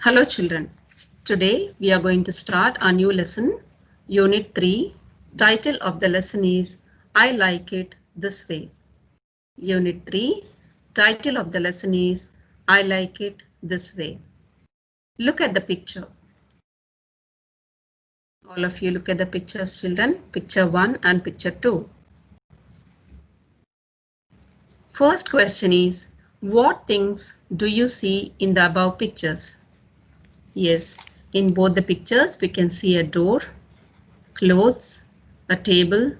Hello children. Today we are going to start our new lesson, Unit 3. Title of the lesson is I Like It This Way. Unit 3. Title of the lesson is I Like It This Way. Look at the picture. All of you look at the pictures, children. Picture 1 and picture 2. First question is, what things do you see in the above pictures? Yes, in both the pictures we can see a door, clothes, a table,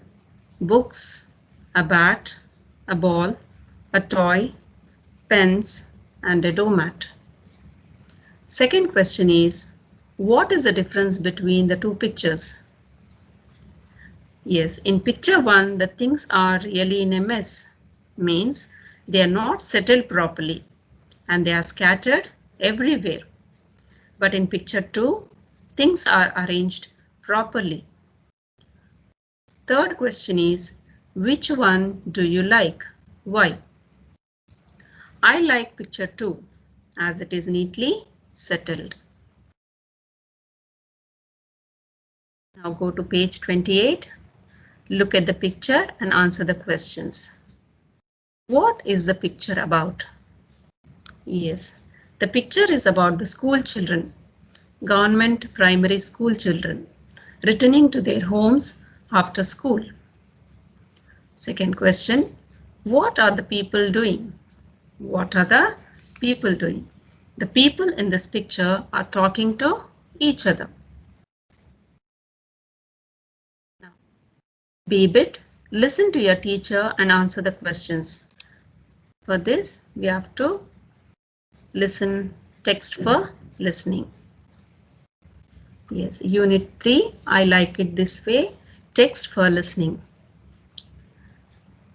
books, a bat, a ball, a toy, pens, and a doormat. Second question is, what is the difference between the two pictures? Yes, in picture 1, the things are really in a mess. Means they are not settled properly and they are scattered everywhere. But in picture 2, things are arranged properly. Third question is, which one do you like? Why? I like picture 2 as it is neatly settled. Now go to page 28. Look at the picture and answer the questions. What is the picture about? Yes, the picture is about the school children, government primary school children, returning to their homes after school. Second question, what are the people doing? What are the people doing? The people in this picture are talking to each other. Now, be bit, listen to your teacher and answer the questions. For this, we have to listen text for listening. Yes, Unit 3, I like it this way, text for listening.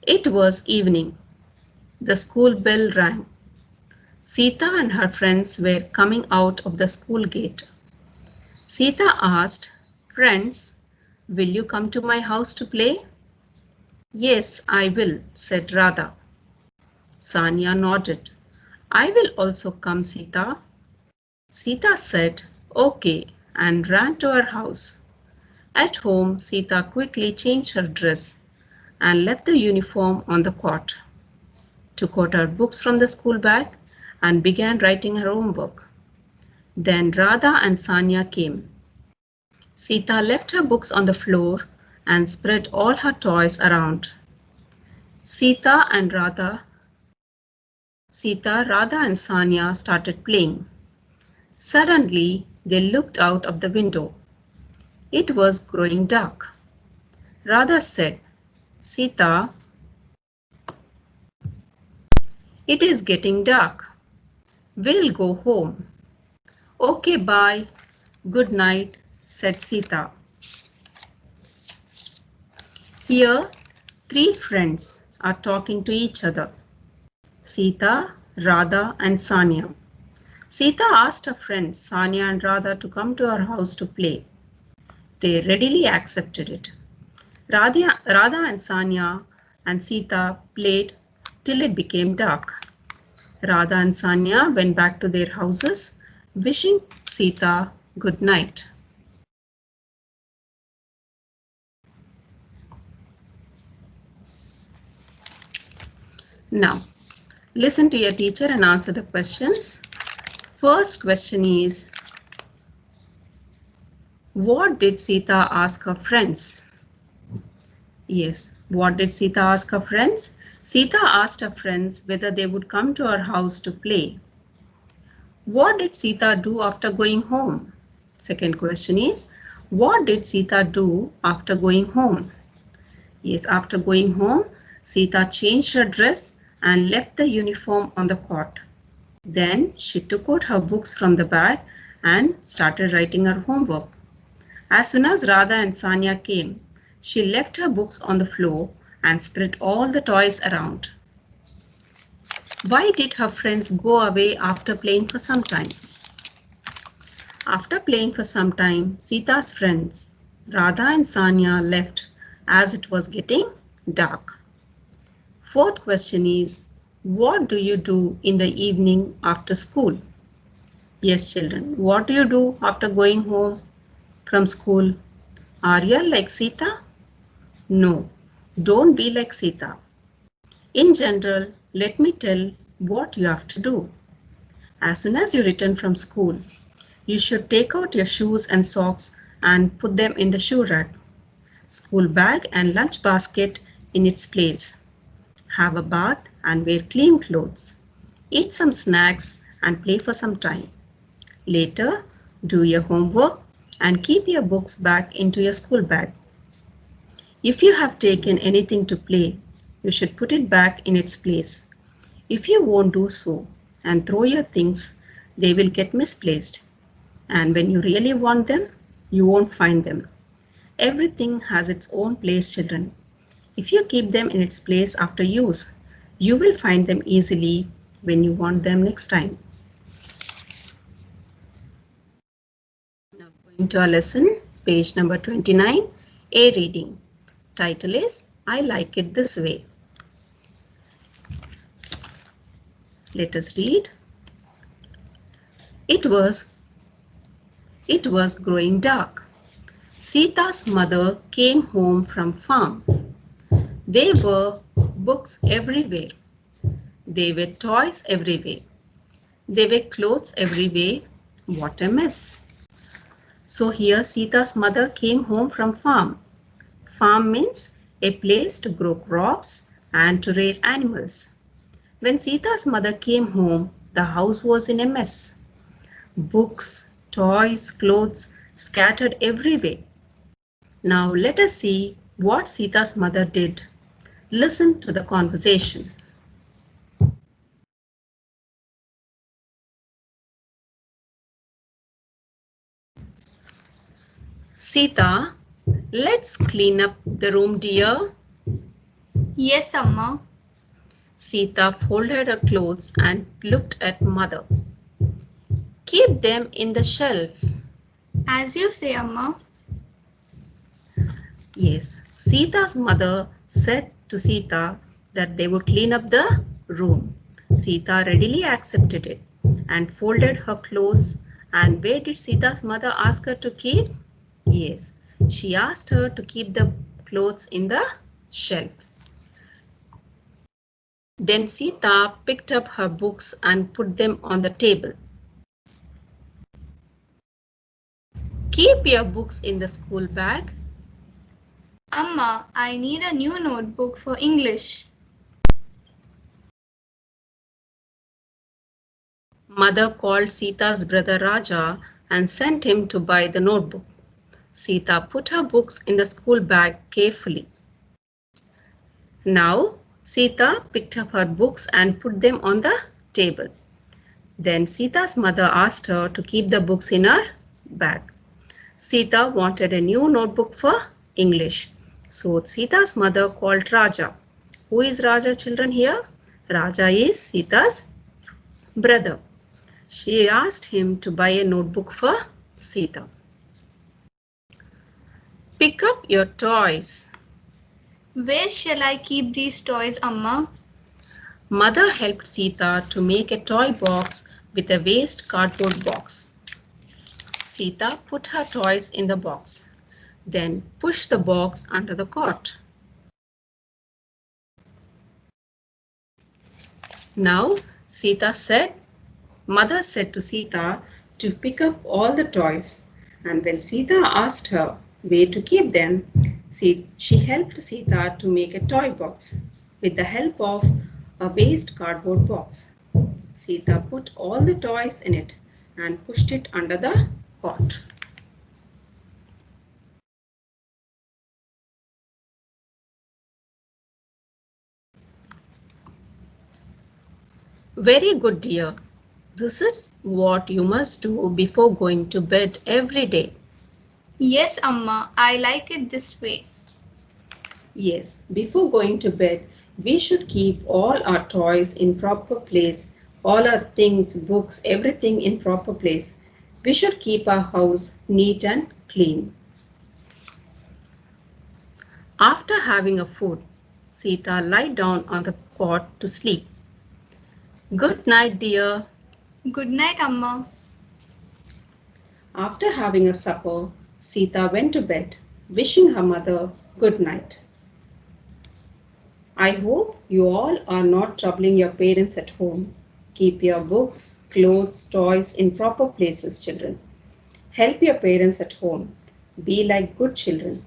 It was evening. The school bell rang. Sita and her friends were coming out of the school gate. Sita asked, "Friends, will you come to my house to play?" "Yes, I will," said Radha. Sanya nodded. "I will also come, Sita." Sita said, "Okay," and ran to her house. At home, Sita quickly changed her dress and left the uniform on the cot, took out her books from the school bag and began writing her homework. Then Radha and Sanya came. Sita left her books on the floor and spread all her toys around. Sita, Radha and Sanya started playing. Suddenly, they looked out of the window. It was growing dark. Radha said, "Sita, it is getting dark. We'll go home." "Okay, bye. Good night," said Sita. Here, three friends are talking to each other. Sita, Radha, and Sanya. Sita asked her friends Sanya and Radha to come to her house to play. They readily accepted it. Radha and Sanya and Sita played till it became dark. Radha and Sanya went back to their houses, wishing Sita good night. Now, listen to your teacher and answer the questions. First question is, what did Sita ask her friends? Yes, what did Sita ask her friends? Sita asked her friends whether they would come to her house to play. What did Sita do after going home? Second question is, what did Sita do after going home? Yes, after going home, Sita changed her dress and left the uniform on the cot. Then she took out her books from the bag and started writing her homework. As soon as Radha and Sanya came, she left her books on the floor and spread all the toys around. Why did her friends go away after playing for some time? After playing for some time, Sita's friends, Radha and Sanya, left as it was getting dark. Fourth question is, what do you do in the evening after school? Yes, children. What do you do after going home from school? Are you like Sita? No, don't be like Sita. In general, let me tell what you have to do. As soon as you return from school, you should take out your shoes and socks and put them in the shoe rack. School bag and lunch basket in its place. Have a bath and wear clean clothes. Eat some snacks and play for some time. Later, do your homework and keep your books back into your school bag. If you have taken anything to play, you should put it back in its place. If you won't do so and throw your things, they will get misplaced. And when you really want them, you won't find them. Everything has its own place, children. If you keep them in its place after use, you will find them easily when you want them next time. Now going to our lesson, page number 29, A reading. Title is I Like It This Way. Let us read. It was growing dark. Sita's mother came home from farm. There were books everywhere. There were toys everywhere. There were clothes everywhere. What a mess. So here Sita's mother came home from farm. Farm means a place to grow crops and to rear animals. When Sita's mother came home, the house was in a mess. Books, toys, clothes scattered everywhere. Now let us see what Sita's mother did. Listen to the conversation. Sita, let's clean up the room, dear. Yes, Amma. Sita folded her clothes and looked at mother. Keep them in the shelf. As you say, Amma. Yes, Sita's mother said to Sita that they would clean up the room. Sita readily accepted it and folded her clothes. And where did Sita's mother ask her to keep? Yes, she asked her to keep the clothes in the shelf. Then Sita picked up her books and put them on the table. Keep your books in the school bag. Amma, I need a new notebook for English. Mother called Sita's brother Raja and sent him to buy the notebook. Sita put her books in the school bag carefully. Now Sita picked up her books and put them on the table. Then Sita's mother asked her to keep the books in her bag. Sita wanted a new notebook for English. So Sita's mother called Raja. Who is Raja, children, here? Raja is Sita's brother. She asked him to buy a notebook for Sita. Pick up your toys. Where shall I keep these toys, Amma? Mother helped Sita to make a toy box with a waste cardboard box. Sita put her toys in the box, then pushed the box under the cot. Now Mother said to Sita to pick up all the toys, and when Sita asked her where to keep them, she helped Sita to make a toy box with the help of a waste cardboard box. Sita put all the toys in it and pushed it under the cot. Very good, dear. This is what you must do before going to bed every day. Yes, Amma, I like it this way. Yes, before going to bed, we should keep all our toys in proper place, all our things, books, everything in proper place. We should keep our house neat and clean. After having a food, Sita lied down on the cot to sleep. Good night, dear. Good night, Amma. After having a supper, Sita went to bed, wishing her mother good night. I hope you all are not troubling your parents at home. Keep your books, clothes, toys in proper places, children. Help your parents at home. Be like good children.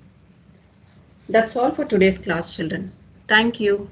That's all for today's class, children. Thank you.